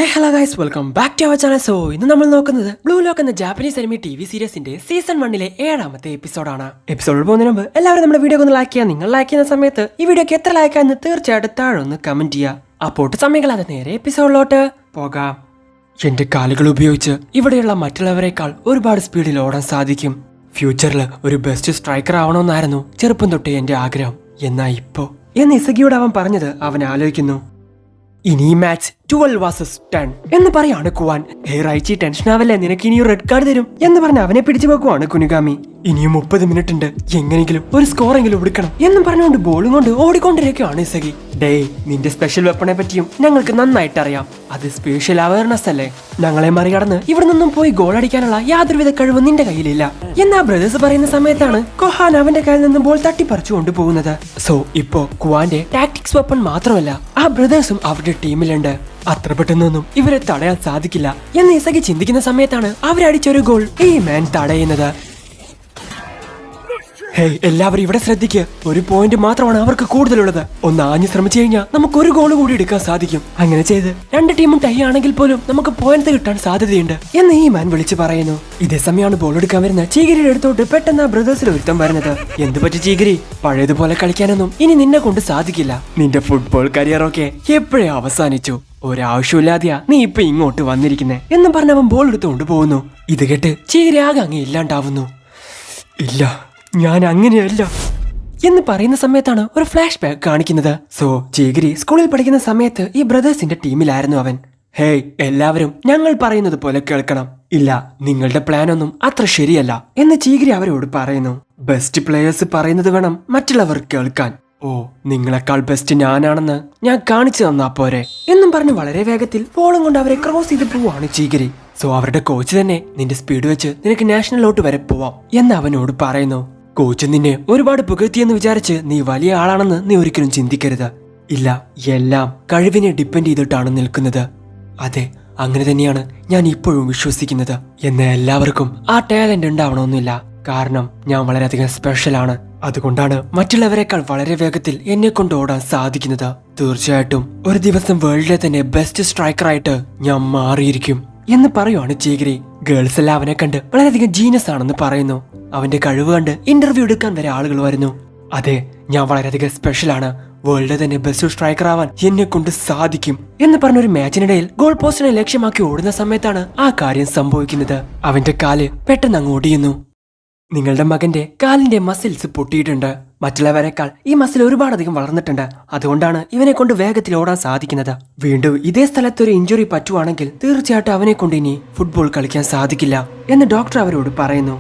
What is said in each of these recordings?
Hello guys, welcome back to our channel. So ഇന്ന് നമ്മൾ നോക്കുന്നത് ബ്ലൂ ലോക്ക് എന്ന ജാപ്പനീസ് അനിമി TV സീരീസിന്റെ സീസൺ 1 7ാമത്തെ എപ്പിസോഡാണ്. എപ്പിസോഡിൽ പോകുന്നതിന് മുമ്പ് എല്ലാവരും നമ്മുടെ വീഡിയോ ഒന്ന് ലൈക്ക് ചെയ്യുക. നിങ്ങൾ ലൈക്ക് ചെയ്യുന്ന സമയത്ത് ഈ വീഡിയോക്ക് എത്ര ലൈക്കാന്ന് തീർച്ചയായിട്ടും താഴെ ഒന്ന് കമന്റ് ചെയ്യുക. അപ്പോട്ട് സമയങ്ങളാതെ നേരെ എപ്പിസോഡിലോട്ട് പോകാം. എന്റെ കാലുകൾ ഉപയോഗിച്ച് ഇവിടെയുള്ള മറ്റുള്ളവരെക്കാൾ ഒരുപാട് സ്പീഡിൽ ഓടാൻ സാധിക്കും. ഫ്യൂച്ചറിൽ ഒരു ബെസ്റ്റ് സ്ട്രൈക്കർ ആവണമെന്നായിരുന്നു ചെറുപ്പം തൊട്ടേ എന്റെ ആഗ്രഹം. എന്നാ ഇപ്പോ എന്ന് ഇസഗിയോട് അവൻ പറഞ്ഞത് അവൻ ആലോചിക്കുന്നു. ഇനി ഈ മാച്ച് 12 vs 10 എന്ന് പറയാണ് കുവാൻ. ഹേ റൈച്ചി, ടെൻഷൻ ആവല്ലേ, നിനക്ക് ഇനിയും റെഡ് കാർഡ് തരും എന്ന് പറഞ്ഞ് അവനെ പിടിച്ചു വെക്കുവാണ് കുനിഗാമി. ഇനിയും 30 മിനിറ്റ് ഉണ്ട്, എങ്ങനെങ്കിലും ഒരു സ്കോറെങ്കിലും എടുക്കണം എന്നും പറഞ്ഞുകൊണ്ട് ബോളും കൊണ്ട് ഓടിക്കൊണ്ടിരിക്കുകയാണ് ഇസഗി. ഡേയ്, നിന്റെ സ്പെഷ്യൽ വെപ്പണെ പറ്റിയും ഞങ്ങൾക്ക് നന്നായിട്ട് അറിയാം. അത് സ്പെഷ്യൽ അവയർനെസ് അല്ലേ? ഞങ്ങളെ മറികടന്ന് ഇവിടെ നിന്നും പോയി ഗോൾ അടിക്കാനുള്ള യാതൊരുവിധ കഴിവ് നിന്റെ കയ്യിലില്ല എന്നാ ബ്രദേഴ്സ് പറയുന്ന സമയത്താണ് കൊഹാൻ അവന്റെ കയ്യിൽ നിന്ന് ബോൾ തട്ടിപ്പറിച്ചു കൊണ്ടുപോകുന്നത്. സോ ഇപ്പോ കുവാന്റെ ടാക്ടിക്സ് വെപ്പൺ മാത്രമല്ല, ആ ബ്രദേഴ്സും അവരുടെ ടീമിലുണ്ട്. അത്ര പെട്ടെന്നൊന്നും ഇവരെ തടയാൻ സാധിക്കില്ല എന്ന് ഇസഗി ചിന്തിക്കുന്ന സമയത്താണ് അവരടിച്ചൊരു ഗോൾ ഈ മാൻ തടയുന്നത്. ഹേയ്, എല്ലാവരും ഇവിടെ ശ്രദ്ധിക്കുക. ഒരു പോയിന്റ് മാത്രമാണ് അവർക്ക് കൂടുതലുള്ളത്. ഒന്ന് ആഞ്ഞു ശ്രമിച്ചു കഴിഞ്ഞാൽ നമുക്ക് ഒരു ഗോൾ കൂടി എടുക്കാൻ സാധിക്കും. അങ്ങനെ ചെയ്ത് രണ്ട് ടീമും ടൈ ആണെങ്കിൽ പോലും നമുക്ക് പോയിന്റ് കിട്ടാൻ സാധ്യതയുണ്ട് എന്ന് ഈ മാൻ വിളിച്ചു പറയുന്നു. ഇതേ സമയമാണ് ബോൾ എടുക്കാൻ വരുന്ന ചീഗിരിയുടെ അടുത്തോട്ട് പെട്ടെന്ന് ആ ബ്രദേഴ്സിൽ ഒരുത്തം വരുന്നത്. എന്ത് പറ്റി ചീഗിരി? പഴയതുപോലെ കളിക്കാനൊന്നും ഇനി നിന്നെ കൊണ്ട് സാധിക്കില്ല. നിന്റെ ഫുട്ബോൾ കരിയറൊക്കെ എപ്പോഴേ അവസാനിച്ചു. ഒരാവശ്യമില്ലാതെയാ നീ ഇപ്പൊ ഇങ്ങോട്ട് വന്നിരിക്കുന്നേ എന്ന് പറഞ്ഞവൻ ബോൾ എടുത്തുകൊണ്ട് പോകുന്നു. ഇത് കേട്ട് ചീഗിരി ആകെ അങ്ങ് ഇല്ലാണ്ടാവുന്നു. ഇല്ല, ഞാൻ അങ്ങനെയല്ല എന്ന് പറയുന്ന സമയത്താണ് ഒരു ഫ്ലാഷ് ബാക്ക് കാണിക്കുന്നത്. സോ ചീഗിരി സ്കൂളിൽ പഠിക്കുന്ന സമയത്ത് ഈ ബ്രദേഴ്സിന്റെ ടീമിലായിരുന്നു അവൻ. ഹേയ്, എല്ലാവരും ഞങ്ങൾ പറയുന്നത് പോലെ കേൾക്കണം. ഇല്ല, നിങ്ങളുടെ പ്ലാൻ ഒന്നും അത്ര ശരിയല്ല എന്ന് ചീഗിരി അവരോട് പറയുന്നു. ബെസ്റ്റ് പ്ലേയേഴ്സ് പറയുന്നത് വേണം മറ്റുള്ളവർ കേൾക്കാൻ. ഓ, നിങ്ങളെക്കാൾ ബെസ്റ്റ് ഞാനാണെന്ന് ഞാൻ കാണിച്ചു തന്നാ പോരെ എന്നും പറഞ്ഞ് വളരെ വേഗത്തിൽ ബോളും കൊണ്ട് അവരെ ക്രോസ് ചെയ്ത് പോവാണ് ചീഗിരി. സോ അവരുടെ കോച്ച് തന്നെ നിന്റെ സ്പീഡ് വെച്ച് നിനക്ക് നാഷണലിലോട്ട് വരെ പോവാം എന്ന് അവനോട് പറയുന്നു. കോച്ച് നിന്നെ ഒരുപാട് പുകഴ്ത്തിയെന്ന് വിചാരിച്ച് നീ വലിയ ആളാണെന്ന് നീ ഒരിക്കലും ചിന്തിക്കരുത്. ഇല്ല, എല്ലാം കഴിവിനെ ഡിപ്പെൻഡ് ചെയ്തിട്ടാണ് നിൽക്കുന്നത്. അതെ, അങ്ങനെ തന്നെയാണ് ഞാൻ ഇപ്പോഴും വിശ്വസിക്കുന്നത്. എന്ന് എല്ലാവർക്കും ആ ടാലന്റ് ഉണ്ടാവണമെന്നില്ല. കാരണം ഞാൻ വളരെയധികം സ്പെഷ്യലാണ്. അതുകൊണ്ടാണ് മറ്റുള്ളവരെക്കാൾ വളരെ വേഗത്തിൽ എന്നെ കൊണ്ട് ഓടാൻ സാധിക്കുന്നത്. തീർച്ചയായിട്ടും ഒരു ദിവസം വേൾഡിലെ തന്നെ ബെസ്റ്റ് സ്ട്രൈക്കറായിട്ട് ഞാൻ മാറിയിരിക്കും എന്ന് പറയുവാണ് ചീഗിരി. ഗേൾസ് എല്ലാം അവനെ കണ്ട് വളരെയധികം ജീനിയസ് ആണെന്ന് പറയുന്നു. അവന്റെ കഴിവ് കണ്ട് ഇന്റർവ്യൂ എടുക്കാൻ വരെ ആളുകൾ വരുന്നു. അതെ, ഞാൻ വളരെയധികം സ്പെഷ്യലാണ്. വേൾഡ് തന്നെ ബെസ്റ്റ് സ്ട്രൈക്കർ ആവാൻ എന്നെ കൊണ്ട് സാധിക്കും എന്ന് പറഞ്ഞൊരു മാച്ചിനിടയിൽ ഗോൾ പോസ്റ്റിനെ ലക്ഷ്യമാക്കി ഓടുന്ന സമയത്താണ് ആ കാര്യം സംഭവിക്കുന്നത്. അവന്റെ കാല് പെട്ടെന്ന് അങ്ങ് ഓടിയുന്നു. നിങ്ങളുടെ മകന്റെ കാലിന്റെ മസിൽസ് പൊട്ടിയിട്ടുണ്ട്. മറ്റുള്ളവരെക്കാൾ ഈ മസിൽ ഒരുപാടധികം വളർന്നിട്ടുണ്ട്. അതുകൊണ്ടാണ് ഇവനെ കൊണ്ട് വേഗത്തിൽ ഓടാൻ സാധിക്കുന്നത്. വീണ്ടും ഇതേ സ്ഥലത്ത് ഒരു ഇഞ്ചുറി പറ്റുവാണെങ്കിൽ തീർച്ചയായിട്ടും അവനെ കൊണ്ട് ഇനി ഫുട്ബോൾ കളിക്കാൻ സാധിക്കില്ല എന്ന് ഡോക്ടർ അവരോട് പറയുന്നു.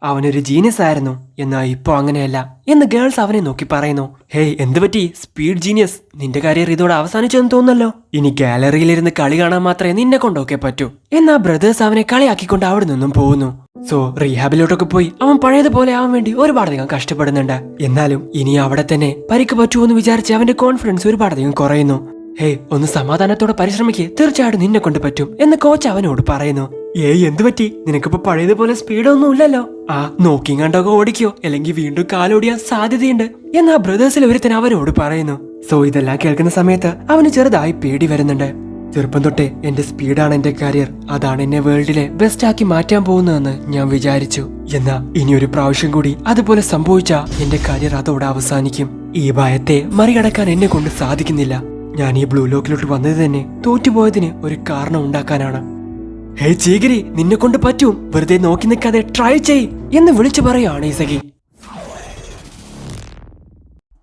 അവനൊരു ജീനിയസ് ആയിരുന്നു, എന്നാൽ ഇപ്പൊ അങ്ങനെയല്ല എന്ന് ഗേൾസ് അവനെ നോക്കി പറയുന്നു. ഹേയ്, എന്ത് പറ്റി? സ്പീഡ് ജീനിയസ്, നിന്റെ കരിയർ ഇതോടെ അവസാനിച്ചെന്ന് തോന്നുന്നല്ലോ. ഇനി ഗാലറിയിലിരുന്ന് കളി കാണാൻ മാത്രമേ നിന്നെ കൊണ്ടൊക്കെ പറ്റൂ എന്നാ ബ്രദേഴ്സ് അവനെ കളിയാക്കിക്കൊണ്ട് അവിടെ നിന്നും പോകുന്നു. സോ റീഹാബിലോട്ടൊക്കെ പോയി അവൻ പഴയതുപോലെ ആവാൻ വേണ്ടി ഒരുപാടധികം കഷ്ടപ്പെടുന്നുണ്ട്. എന്നാലും ഇനി അവിടെ തന്നെ പരിക്ക് പറ്റുമെന്ന് വിചാരിച്ച് അവന്റെ കോൺഫിഡൻസ് ഒരുപാടധികം കുറയുന്നു. ഹേയ്, ഒന്ന് സമാധാനത്തോടെ പരിശ്രമിക്ക്, തീർച്ചയായിട്ടും നിന്നെ കൊണ്ട് പറ്റും എന്ന് കോച്ച് അവനോട് പറയുന്നു. ഏയ്, എന്ത് പറ്റി? നിനക്കിപ്പോ പഴയതുപോലെ സ്പീഡൊന്നും ഇല്ലല്ലോ. ആ, നോക്കിയും കണ്ടൊക്കെ ഓടിക്കോ, അല്ലെങ്കിൽ വീണ്ടും കാലോടിയാൻ സാധ്യതയുണ്ട് എന്നാ ബ്രദേഴ്സിൽ ഒരുത്തൻ അവനോട് പറയുന്നു. സോ ഇതെല്ലാം കേൾക്കുന്ന സമയത്ത് അവന് ചെറുതായി പേടി വരുന്നുണ്ട്. ചെറുപ്പം തൊട്ടേ എന്റെ സ്പീഡാണ് എന്റെ കരിയർ, അതാണ് എന്നെ വേൾഡിലെ ബെസ്റ്റ് ആക്കി മാറ്റാൻ പോകുന്നതെന്ന് ഞാൻ വിചാരിച്ചു. എന്നാ ഇനിയൊരു പ്രാവശ്യം കൂടി അതുപോലെ സംഭവിച്ചാ എന്റെ കരിയർ അതോടെ അവസാനിക്കും. ഈ ഭയത്തെ മറികടക്കാൻ എന്നെ കൊണ്ട് സാധിക്കുന്നില്ല. ഞാൻ ഈ ബ്ലൂ ലോക്കിലോട്ട് വന്നത് തന്നെ തോറ്റുപോയതിന് ഒരു കാരണം ഉണ്ടാക്കാനാണ്. ഹേ ചീഗിരി, നിന്നെ കൊണ്ട് പറ്റും, വെറുതെ നോക്കി നിൽക്കാതെ ട്രൈ ചെയ് എന്ന് വിളിച്ചു പറയാണ് ഇസഗി.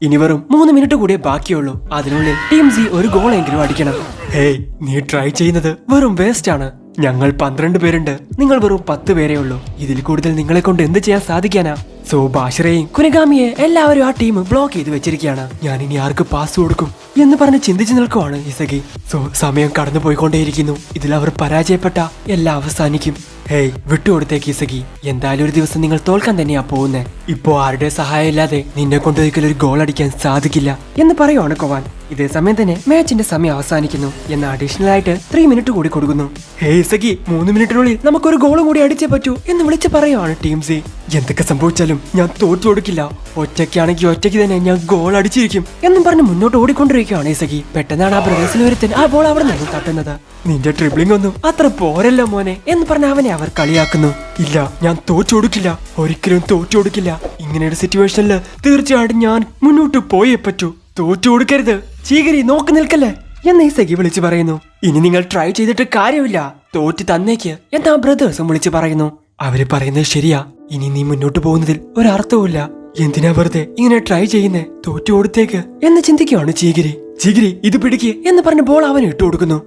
ഇനി വെറും 3 മിനിറ്റ് കൂടെ ബാക്കിയുള്ളൂ. അതിനുള്ളിൽ ടീം സി ഒരു ഗോളെങ്കിലും അടിക്കണം. ഹേയ്, നീ ട്രൈ ചെയ്യുന്നത് വെറും വേസ്റ്റ് ആണ്. ഞങ്ങൾ 12 പേരുണ്ട്, നിങ്ങൾ വെറും 10 പേരേ ഉള്ളൂ. ഇതിൽ കൂടുതൽ നിങ്ങളെ കൊണ്ട് എന്ത് ചെയ്യാൻ സാധിക്കാനാ? സോ ബാഷിറയും കുനിഗാമിയെ എല്ലാവരും ആ ടീം ബ്ലോക്ക് ചെയ്ത് വെച്ചിരിക്കുകയാണ്. ഞാൻ ഇനി ആർക്ക് പാസ് കൊടുക്കും എന്ന് പറഞ്ഞ് ചിന്തിച്ചു നിൽക്കുവാണ് ഇസഗി. സോ സമയം കടന്നു പോയിക്കൊണ്ടേയിരിക്കുന്നു. ഇതിൽ അവർ പരാജയപ്പെട്ട എല്ലാം അവസാനിക്കും. ഹേയ് വിട്ടുകൊടുത്തേക്ക് ഇസഗി. എന്തായാലും ഒരു ദിവസം നിങ്ങൾ തോൽക്കാൻ തന്നെയാ പോകുന്നേ. ഇപ്പോ ആരുടെ സഹായം ഇല്ലാതെ നിന്നെ കൊണ്ട് ഒരിക്കലും ഒരു ഗോൾ അടിക്കാൻ സാധിക്കില്ല എന്ന് പറയുവാണ് കൊവാൻ. ഇതേ സമയം തന്നെ മാച്ചിന്റെ സമയം അവസാനിക്കുന്നു. എന്ന അഡീഷണൽ ആയിട്ട് 3 മിനിറ്റ് കൂടി കൊടുക്കുന്നു. ഹേയ് ഇസഗി, 3 മിനിറ്റിനുള്ളിൽ നമുക്കൊരു ഗോളും കൂടി അടിച്ചേ പറ്റൂ എന്ന് വിളിച്ച് പറയുവാണ് ടീം സി. എന്തൊക്കെ സംഭവിച്ചാലും ഞാൻ തോറ്റു കൊടുക്കില്ല. ഒറ്റയ്ക്കാണെങ്കിൽ ഒറ്റയ്ക്ക് തന്നെ ഞാൻ ഗോൾ അടിച്ചിരിക്കും എന്നും പറഞ്ഞ് മുന്നോട്ട് ഓടിക്കൊണ്ടിരിക്കുകയാണ് ഇസഗി. പെട്ടെന്നാണ് ആ ബ്രദേഴ്സിൽ ഒരുത്തൻ ആ ബോൾ അവിടെ നിന്ന് തട്ടുന്നത്. നിന്റെ ട്രിബിളിംഗ് ഒന്നും അത്ര പോരല്ലോ മോനെ എന്ന് പറഞ്ഞ അവനെ അവർ കളിയാക്കുന്നു. ഇല്ല, ഞാൻ തോറ്റു കൊടുക്കില്ല, ഒരിക്കലും തോറ്റു കൊടുക്കില്ല. ഇങ്ങനെയൊരു സിറ്റുവേഷനിൽ തീർച്ചയായിട്ടും ഞാൻ മുന്നോട്ട് പോയേ പറ്റൂ. തോറ്റു കൊടുക്കരുത് ചീകരി, നോക്കി നിൽക്കല്ലേ എന്ന് ഇസഗി വിളിച്ചു പറയുന്നു. ഇനി നിങ്ങൾ ട്രൈ ചെയ്തിട്ട് കാര്യമില്ല, തോറ്റ് തന്നേക്ക് എന്ന് ആ ബ്രദേഴ്സും വിളിച്ചു പറയുന്നു. അവര് പറയുന്നത് ശരിയാ, ഇനി നീ മുന്നോട്ട് പോകുന്നതിൽ ഒരർത്ഥവുമില്ല. എന്തിനാ വെറുതെ ഇങ്ങനെ ട്രൈ ചെയ്യുന്നേ, തോറ്റു കൊടുത്തേക്ക് എന്ന് ചിന്തിക്കുവാണ് ചീഗിരി. ചീഗിരി ഇത് പിടിക്ക് എന്ന് പറഞ്ഞ ബോൾ അവൻ ഇട്ടു കൊടുക്കുന്നു.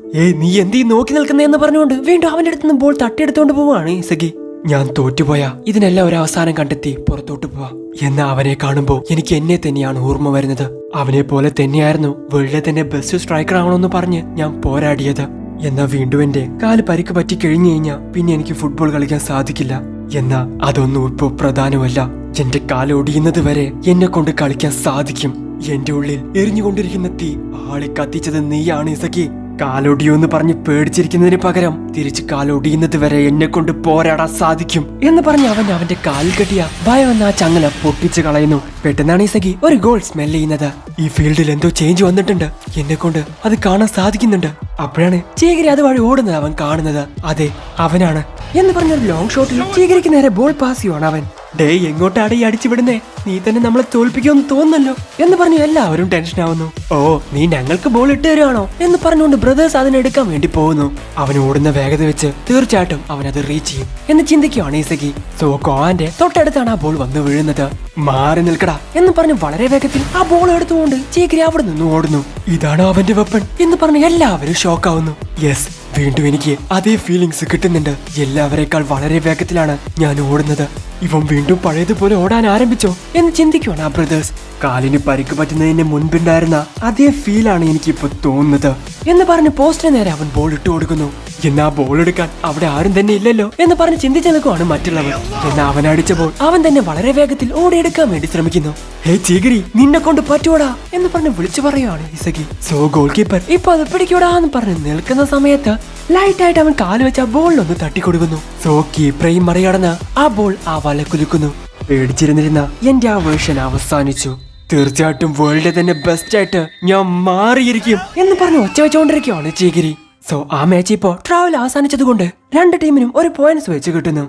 നീ എന്തീ നോക്കി നിൽക്കുന്നേ എന്ന് പറഞ്ഞുകൊണ്ട് വീണ്ടും അവന്റെ അടുത്ത് നിന്ന് ബോൾ തട്ടിയെടുത്തോണ്ട് പോവാണ് ഇസഗി. ഞാൻ തോറ്റുപോയാ ഇതിനെല്ലാം ഒരു അവസാനം കണ്ടെത്തി പുറത്തോട്ട് പോവാ എന്ന അവനെ കാണുമ്പോ എനിക്ക് എന്നെ തന്നെയാണ് ഓർമ്മ വരുന്നത്. അവനെ പോലെ തന്നെയായിരുന്നു വേൾഡിലെ തന്നെ ബെസ്റ്റ് സ്ട്രൈക്കർ ആവണമെന്ന് പറഞ്ഞ് ഞാൻ പോരാടിയത്. എന്നാ വീണ്ടും എന്റെ കാല് പരിക്ക് പറ്റി കഴിഞ്ഞു കഴിഞ്ഞാ പിന്നെ എനിക്ക് ഫുട്ബോൾ കളിക്കാൻ സാധിക്കില്ല. എന്നാ അതൊന്നും ഇപ്പോ പ്രധാനമല്ല. എന്റെ കാല് ഒടിയുന്നത് വരെ എന്നെ കൊണ്ട് കളിക്കാൻ സാധിക്കും. എന്റെ ഉള്ളിൽ എരിഞ്ഞുകൊണ്ടിരിക്കുന്ന തീ ആളെ കത്തിച്ചത് നീയാണ് ഇസക്കി. കാലൊടിയോന്ന് പറഞ്ഞ് പേടിച്ചിരിക്കുന്നതിന് പകരം തിരിച്ച് കാലൊടിയുന്നത് വരെ എന്നെ കൊണ്ട് പോരാടാൻ സാധിക്കും എന്ന് പറഞ്ഞ് അവന്റെ കാലിൽ കെട്ടിയ ഭയം എന്ന ആ ചങ്ങല പൊട്ടിച്ചു കളയുന്നു. പെട്ടെന്നാണ് ഇസഗി ഒരു ഗോൾ സ്മെൽ ചെയ്യുന്നത്. ഈ ഫീൽഡിൽ എന്തോ ചേഞ്ച് വന്നിട്ടുണ്ട്, എന്നെ കൊണ്ട് അത് കാണാൻ സാധിക്കുന്നുണ്ട്. അപ്പോഴാണ് ചീഗിരി അതുവഴി ഓടുന്നത് അവൻ കാണുന്നത്. അതെ, അവനാണ് എന്ന് പറഞ്ഞൊരു ലോങ് ഷോട്ടിൽ ചീഗിരിക്ക് നേരെ ബോൾ പാസ് ചെയ്യുവാണ് അവൻ. ഡേ, എങ്ങോട്ടാണ് ഈ അടിച്ചു വിടുന്നേ? നീ തന്നെ നമ്മളെ തോൽപ്പിക്കുമെന്ന് തോന്നുന്നല്ലോ എന്ന് പറഞ്ഞു എല്ലാവരും ടെൻഷൻ ആവുന്നു. ഓ, നീ ഞങ്ങൾക്ക് ബോൾ ഇട്ട് തരുവാണോ എന്ന് പറഞ്ഞുകൊണ്ട് ബ്രദേഴ്സ് അതിനെടുക്കാൻ വേണ്ടി പോകുന്നു. അവൻ ഓടുന്ന വേഗത വെച്ച് തീർച്ചയായിട്ടും അവൻ അത് റീച്ച് ചെയ്യും എന്ന് ചിന്തിക്കുവാണ് ഇസഗി. സോ കോവാന്റെ തൊട്ടടുത്താണ് ആ ബോൾ വന്ന് വീഴുന്നത്. മാറി നിൽക്കടാ എന്ന് പറഞ്ഞ് വളരെ വേഗത്തിൽ ആ ബോൾ എടുത്തുകൊണ്ട് ചീഗിരി അവിടെ നിന്ന് ഓടുന്നു. ഇതാണോ അവന്റെ വെപ്പൺ എന്ന് പറഞ്ഞ് എല്ലാവരും ഷോക്കാവുന്നു. യെസ്, വീണ്ടും എനിക്ക് അതേ ഫീലിങ്സ് കിട്ടുന്നുണ്ട്. എല്ലാവരെക്കാൾ വളരെ വേഗത്തിലാണ് ഞാൻ ഓടുന്നത്. ഇവൻ വീണ്ടും പഴയതുപോലെ ഓടാൻ ആരംഭിച്ചോ എന്ന് ചിന്തിക്കുവാണ് ആ ബ്രദേഴ്സ്. കാലിന് പരിക്ക് പറ്റുന്നതിന് മുൻപുണ്ടായിരുന്ന അതേ ഫീലാണ് എനിക്കിപ്പോ തോന്നുന്നത് എന്ന് പറഞ്ഞ് പോസ്റ്റിന് നേരെ അവൻ ബോൾ ഇട്ടു കൊടുക്കുന്നു. എന്നാ ബോൾ എടുക്കാൻ അവിടെ ആരും തന്നെ ഇല്ലല്ലോ എന്ന് പറഞ്ഞ് ചിന്തിച്ചു നിൽക്കുവാണ് മറ്റുള്ളവർ. എന്നാ അവൻ അടിച്ച ബോൾ അവൻ തന്നെ വളരെ വേഗത്തിൽ ഓടിയെടുക്കാൻ വേണ്ടി ശ്രമിക്കുന്നു. ഹേ ചീഗിരി, നിന്നെ കൊണ്ട് പറ്റൂടാ എന്ന് പറഞ്ഞ് വിളിച്ചു പറയുവാണ് ഇസഗി. സോ ഗോൾ കീപ്പർ ഇപ്പൊ അത് പിടിക്കൂടാ എന്ന് പറഞ്ഞ് നിൽക്കുന്ന സമയത്ത് ലൈറ്റായിട്ട് അവൻ കാല് വെച്ച ആ ബോളിലൊന്ന് തട്ടിക്കൊടുക്കുന്നു. സോ കീപ്പറേയും മറികടന്ന് ആ ബോൾ ആ വല കുലുക്കുന്നു. പേടിച്ചിരുന്നിരുന്ന എന്റെ ആ വേർഷൻ അവസാനിച്ചു. തീർച്ചയായിട്ടും വേൾഡിലെ തന്നെ ബെസ്റ്റ് ആയിട്ട് ഞാൻ മാറിയിരിക്കും എന്ന് പറഞ്ഞ് ഒച്ച വെച്ചുകൊണ്ടിരിക്കുകയാണ് ചീഗിരി. സോ ആ മാച്ച് ഇപ്പോ ട്രാവൽ അവസാനിച്ചത് കൊണ്ട് 2 ടീമിനും ഒരു പോയിന്റ്സ് വെച്ച് കിട്ടുന്നു.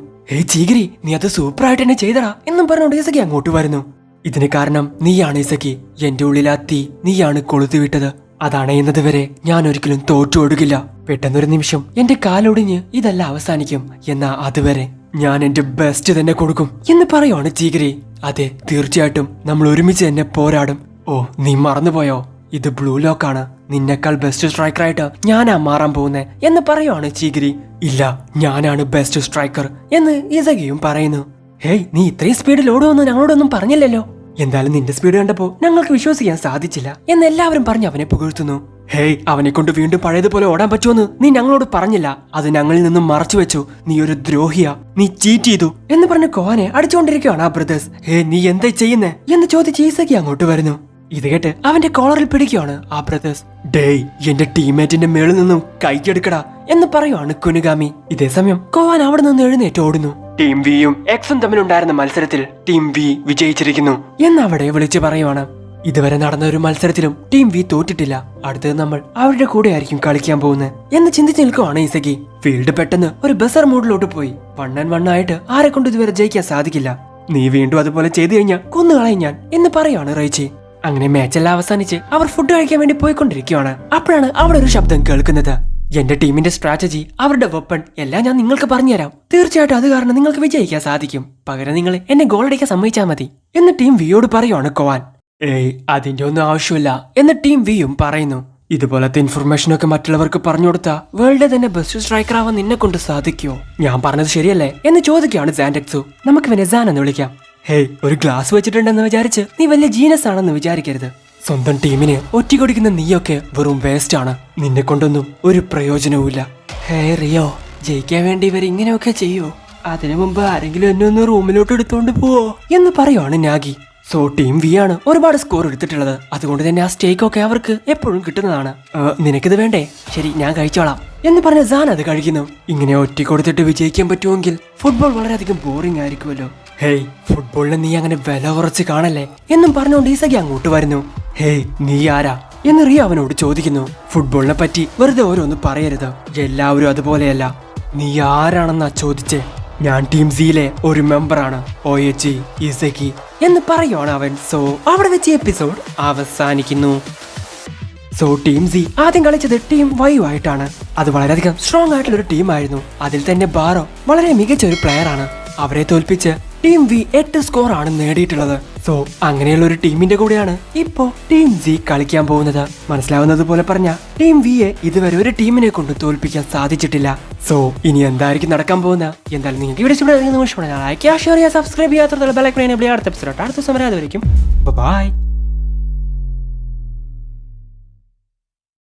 ചീഗിരി, നീ അത് സൂപ്പർ ആയിട്ട് തന്നെ ചെയ്തടാ എന്നും പറഞ്ഞുകൊണ്ട് ഇസഗി അങ്ങോട്ട് വരുന്നു. ഇതിന് കാരണം നീയാണ് ഇസഗി. എന്റെ ഉള്ളിൽ ആ തീ നീയാണ് കൊളുത്തി വിട്ടത്. അതണയുന്നത് വരെ ഞാൻ ഒരിക്കലും തോറ്റു കൊടുക്കില്ല. പെട്ടെന്നൊരു നിമിഷം എന്റെ കാലൊടിഞ്ഞ് ഇതെല്ലാം അവസാനിക്കും. എന്നാ അതുവരെ ഞാൻ എന്റെ ബെസ്റ്റ് തന്നെ കൊടുക്കും എന്ന് പറയുവാണ് ചീഗിരി. അതെ, തീർച്ചയായിട്ടും നമ്മൾ ഒരുമിച്ച് തന്നെ പോരാടും. ഓ, നീ മറന്നുപോയോ? ഇത് ബ്ലൂ ലോക്കാണ്. നിന്നെക്കാൾ ബെസ്റ്റ് സ്ട്രൈക്കറായിട്ട് ഞാനാ മാറാൻ പോകുന്നേ എന്ന് പറയുവാണ് ചീഗിരി. ഇല്ല, ഞാനാണ് ബെസ്റ്റ് സ്ട്രൈക്കർ എന്ന് ഇസഗിയും പറയുന്നു. ഹേയ്, നീ ഇത്രയും സ്പീഡിൽ ഓടുമെന്ന് ഞങ്ങളോടൊന്നും പറഞ്ഞില്ലല്ലോ. എന്തായാലും നിന്റെ സ്പീഡ് കണ്ടപ്പോ ഞങ്ങൾക്ക് വിശ്വസിക്കാൻ സാധിച്ചില്ല എന്ന് എല്ലാവരും പറഞ്ഞ് അവനെ പുകഴ്ത്തുന്നു. ഹേയ്, അവനെ കൊണ്ട് വീണ്ടും പഴയതുപോലെ ഓടാൻ പറ്റുമെന്ന് നീ ഞങ്ങളോട് പറഞ്ഞില്ല. അത് ഞങ്ങളിൽ നിന്നും മറച്ചു വെച്ചു. നീ ഒരു ദ്രോഹിയാ, നീ ചീറ്റ് ചെയ്തു എന്ന് പറഞ്ഞ് കോനെ അടിച്ചുകൊണ്ടിരിക്കുകയാണ് ആ ബ്രദേഴ്സ്. ഹേ, നീ എന്താ ചെയ്യുന്നേ എന്ന് ചോദിച്ച് ഈസക്കി അങ്ങോട്ട് വരുന്നു. ഇത് കേട്ട് അവന്റെ കോളറിൽ പിടിക്കുകയാണ് ആ ബ്രദേഴ്സ്. ഡേയ്, എന്റെ ടീംമേറ്റിന്റെ മേളിൽ നിന്നും കൈക്കെടുക്കടാ എന്ന് പറയുവാണ് കുനുഗാമി. ഇതേ സമയം കോവാൻ അവിടെ നിന്ന് എഴുന്നേറ്റ് ഓടുന്നു. ടീം വിയും എക്സും തമ്മിലുണ്ടായിരുന്ന മത്സരത്തിൽ ടീം വി വിജയിച്ചിരിക്കുന്നു എന്ന് അവിടെ വിളിച്ചു പറയുവാണ്. ഇതുവരെ നടന്ന ഒരു മത്സരത്തിലും ടീം വി തോറ്റിട്ടില്ല. അടുത്തത് നമ്മൾ അവരുടെ കൂടെ ആയിരിക്കും കളിക്കാൻ പോകുന്നത് എന്ന് ചിന്തിച്ചു നിൽക്കുവാണ് ഇസഗി. ഫീൽഡ് പെട്ടെന്ന് ഒരു ബസർ മൂഡിലോട്ട് പോയി. 1-on-1 ആയിട്ട് ആരെ കൊണ്ട് ഇതുവരെ ജയിക്കാൻ സാധിക്കില്ല. നീ വീണ്ടും അതുപോലെ ചെയ്തു കഴിഞ്ഞാൽ കൊന്നുകളയും ഞാൻ എന്ന് പറയുവാണ് റൈച്ചി. അങ്ങനെ മാച്ചെല്ലാം അവസാനിച്ച് അവർ ഫുഡ് കഴിക്കാൻ വേണ്ടി പോയിക്കൊണ്ടിരിക്കുകയാണ്. അപ്പോഴാണ് അവിടെ ഒരു ശബ്ദം കേൾക്കുന്നത്. എന്റെ ടീമിന്റെ സ്ട്രാറ്റജി, അവരുടെ വെപ്പൺ എല്ലാം ഞാൻ നിങ്ങൾക്ക് പറഞ്ഞുതരാം. തീർച്ചയായിട്ടും അത് കാരണം നിങ്ങൾക്ക് വിജയിക്കാൻ സാധിക്കും. പകരം നിങ്ങൾ എന്നെ ഗോൾ അടിക്കാൻ സമ്മതിച്ചാൽ മതി എന്ന് ടീം വിയോട് പറയുവാണ് കോവാൻ. അതിന്റെ ഒന്നും ആവശ്യമില്ല എന്ന് ടീം വിയും പറയുന്നു. ഇതുപോലത്തെ ഇൻഫർമേഷനൊക്കെ മറ്റുള്ളവർക്ക് പറഞ്ഞു കൊടുത്താ വേൾഡിലെ തന്നെ ബെസ്റ്റ് സ്ട്രൈക്കർ ആവാൻ നിന്നെ കൊണ്ട് സാധിക്കുമോ? ഞാൻ പറഞ്ഞത് ശരിയല്ലേ എന്ന് ചോദിക്കുകയാണ് സാൻഡെക്സു. നമുക്ക് ഇവനെ സാൻ എന്ന് വിളിക്കാം. ഹേയ്, ഒരു ഗ്ലാസ് വെച്ചിട്ടുണ്ടെന്ന് വിചാരിച്ച് നീ വലിയ ജീനസ് ആണെന്ന് വിചാരിക്കരുത്. സ്വന്തം ടീമിന് ഒറ്റിക്കൊടുക്കുന്ന നീയൊക്കെ വെറും വേസ്റ്റ് ആണ്. നിന്നെ കൊണ്ടൊന്നും ഒരു പ്രയോജനവുമില്ല. ഹേ റിയോ, ജയിക്കാൻ വേണ്ടി ഇവർ ഇങ്ങനെയൊക്കെ ചെയ്യോ? അതിനു മുമ്പ് ആരെങ്കിലും എന്നെ ഒന്ന് റൂമിലോട്ട് എടുത്തോണ്ട് പോവോ എന്ന് പറയുവാണ് നാഗി. സോ ടീം വി ആണ് ഒരുപാട് സ്കോർ എടുത്തിട്ടുള്ളത്. അതുകൊണ്ട് തന്നെ ആ സ്റ്റേക്ക് ഒക്കെ അവർക്ക് എപ്പോഴും കിട്ടുന്നതാണ്. നിനക്കിത് വേണ്ടേ? ശരി, ഞാൻ കഴിച്ചോളാം എന്ന് പറഞ്ഞ സാൻ അത് കഴിക്കുന്നു. ഇങ്ങനെ ഒറ്റ കൊടുത്തിട്ട് വിജയിക്കാൻ പറ്റുമെങ്കിൽ ഫുട്ബോൾ വളരെയധികം ബോറിംഗ് ആയിരിക്കുമല്ലോ. ഹേയ്, ഫുട്ബോളിനെ നീ അങ്ങനെ വില കുറച്ച് കാണല്ലേ എന്നും പറഞ്ഞുകൊണ്ട് ഈസകി അങ്ങോട്ട് വരുന്നു. ഹേയ്, നീ ആരാ എന്ന് റിയ അവനോട് ചോദിക്കുന്നു. ഫുട്ബോളിനെ പറ്റി വെറുതെ ഓരോന്ന് പറയരുത്, എല്ലാവരും അതുപോലെയല്ല. നീ ആരാണെന്നാ ചോദിച്ചേ? ഞാൻ ടീം സിയിലെ ഒരു മെമ്പറാണ്, OHG ഈസക്കി എന്ന് പറയുവാണ് അവൻ. സോ അവിടെ വെച്ച് എപ്പിസോഡ് അവസാനിക്കുന്നു. സോ ടീം സി ആദ്യം കളിച്ചത് ടീം വൈ ആയിട്ടാണ്. അത് വളരെയധികം സ്ട്രോങ് ആയിട്ടുള്ള ഒരു ടീമായിരുന്നു. അതിൽ തന്നെ ബാറോ വളരെ മികച്ച ഒരു പ്ലെയർ ആണ്. അവരെ തോൽപ്പിച്ച് ടീം വി 8 സ്കോർ ആണ് നേടിയിട്ടുള്ളത്. സോ അങ്ങനെയുള്ള ഒരു ടീമിന്റെ കൂടെയാണ് ഇപ്പോ ടീം സി കളിക്കാൻ പോകുന്നത്. മനസ്സിലാവുന്നത് പോലെ പറഞ്ഞ ടീം വിയെ ഇതുവരെ ഒരു ടീമിനെ കൊണ്ട് തോൽപ്പിക്കാൻ സാധിച്ചിട്ടില്ല. സോ ഇനി എന്തായിരിക്കും നടക്കാൻ പോകുന്നത്? എന്തായാലും നിങ്ങൾക്ക് ഇവിടെ സബ്സ്ക്രൈബ് ചെയ്യാത്ത ബെൽ ഐക്കൺ എനേബിൾ ചെയ്യുക. അടുത്ത ദിവസം വരെ. അതുവരെയും ബൈ.